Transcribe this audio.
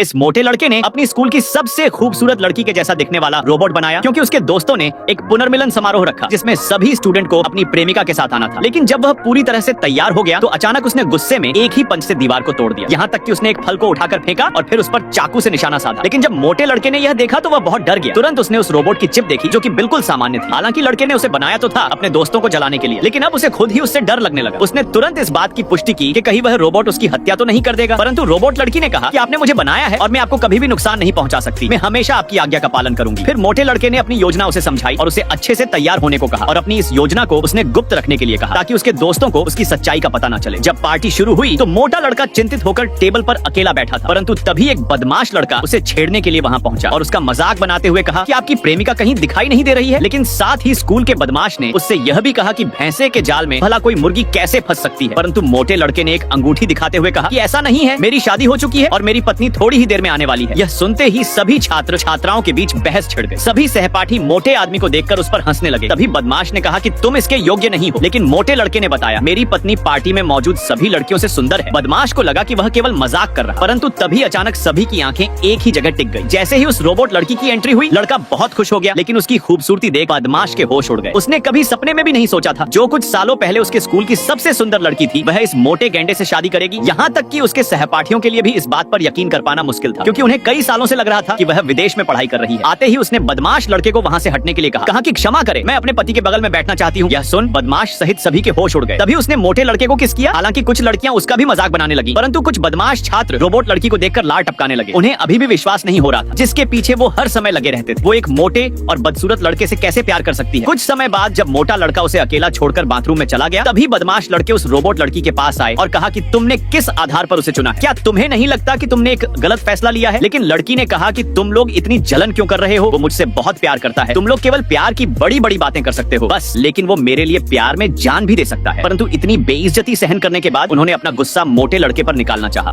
इस मोटे लड़के ने अपनी स्कूल की सबसे खूबसूरत लड़की के जैसा दिखने वाला रोबोट बनाया, क्योंकि उसके दोस्तों ने एक पुनर्मिलन समारोह रखा जिसमें सभी स्टूडेंट को अपनी प्रेमिका के साथ आना था। लेकिन जब वह पूरी तरह से तैयार हो गया तो अचानक उसने गुस्से में एक ही पंच से दीवार को तोड़ दिया। यहाँ तक कि उसने एक फल को उठाकर फेंका और फिर उस पर चाकू से निशाना साधा। लेकिन जब मोटे लड़के ने यह देखा तो वह बहुत डर गया। तुरंत उसने उस रोबोट की चिप देखी जो कि बिल्कुल सामान्य थी। हालांकि लड़के ने उसे बनाया तो था अपने दोस्तों को जलाने के लिए, लेकिन अब उसे खुद ही उससे डर लगने लगा। उसने तुरंत इस बात की पुष्टि की कि कहीं वह रोबोट उसकी हत्या तो नहीं कर देगा। परंतु रोबोट लड़की ने कहा कि आपने मुझे बनाया है और मैं आपको कभी भी नुकसान नहीं पहुंचा सकती। मैं हमेशा आपकी आज्ञा का पालन करूंगी। फिर मोटे लड़के ने अपनी योजना उसे समझाई और उसे अच्छे से तैयार होने को कहा और अपनी इस योजना को उसने गुप्त रखने के लिए कहा ताकि उसके दोस्तों को उसकी सच्चाई का पता न चले। जब पार्टी शुरू हुई तो मोटा लड़का चिंतित होकर टेबल पर अकेला बैठा था, परंतु तभी एक बदमाश लड़का उसे छेड़ने के लिए वहां पहुंचा और उसका मजाक बनाते हुए कहा कि आपकी प्रेमिका कहीं दिखाई नहीं दे रही है। लेकिन साथ ही स्कूल के बदमाश ने उससे यह भी कहा कि भैंसे के जाल में भला कोई मुर्गी कैसे फंस सकती है। परंतु मोटे लड़के ने एक अंगूठी दिखाते हुए कहा कि ऐसा नहीं है, मेरी शादी हो चुकी है और मेरी पत्नी थोड़ी ही देर में आने वाली है। यह सुनते ही सभी छात्र छात्राओं के बीच बहस छिड़ गई। सभी सहपाठी मोटे आदमी को देखकर उस पर हंसने लगे। तभी बदमाश ने कहा कि तुम इसके योग्य नहीं हो। लेकिन मोटे लड़के ने बताया मेरी पत्नी पार्टी में मौजूद सभी लड़कियों से सुंदर है। बदमाश को लगा कि वह केवल मजाक कर रहा, परंतु तभी अचानक सभी की आंखें एक ही जगह टिक गई। जैसे ही उस रोबोट लड़की की एंट्री हुई, लड़का बहुत खुश हो गया, लेकिन उसकी खूबसूरती देख बदमाश के होश उड़ गए। उसने कभी सपने में भी नहीं सोचा था जो कुछ सालों पहले उसके स्कूल की सबसे सुंदर लड़की थी वह इस मोटे गेंडे से शादी करेगी। यहाँ तक कि उसके सहपाठियों के लिए भी इस बात पर यकीन कर पाना मुश्किल था, क्योंकि उन्हें कई सालों से लग रहा था कि वह विदेश में पढ़ाई कर रही है। आते ही उसने बदमाश लड़के को वहाँ से हटने के लिए कहा कि क्षमा करे, मैं अपने पति के बगल में बैठना चाहती हूँ। यह सुन बदमाश सहित सभी के होश उड़ गए। तभी उसने मोटे लड़के को किस किया। हालांकि कुछ लड़कियां उसका भी मजाक बनाने लगी, परंतु कुछ बदमाश छात्र रोबोट लड़की को देखकर लार टपकाने लगे। उन्हें अभी भी विश्वास नहीं हो रहा था जिसके पीछे वो हर समय लगे रहते थे। वो एक मोटे और बदसूरत लड़के से कैसे प्यार कर सकती है। कुछ समय बाद जब मोटा लड़का उसे अकेला छोड़कर बाथरूम में चला गया, तभी बदमाश लड़के उस रोबोट लड़की के पास आए और कहा कि तुमने किस आधार पर उसे चुना है? क्या तुम्हें नहीं लगता कि तुमने एक गलत फैसला लिया है? लेकिन लड़की ने कहा कि तुम लोग इतनी जलन क्यों कर रहे हो? वो मुझसे बहुत प्यार करता है। तुम लोग केवल प्यार की बड़ी बड़ी बातें कर सकते हो बस, लेकिन वो मेरे लिए प्यार में जान भी दे सकता है। परंतु इतनी बेइज्जती सहन करने के बाद उन्होंने अपना गुस्सा मोटे लड़के पर निकालना चाहा।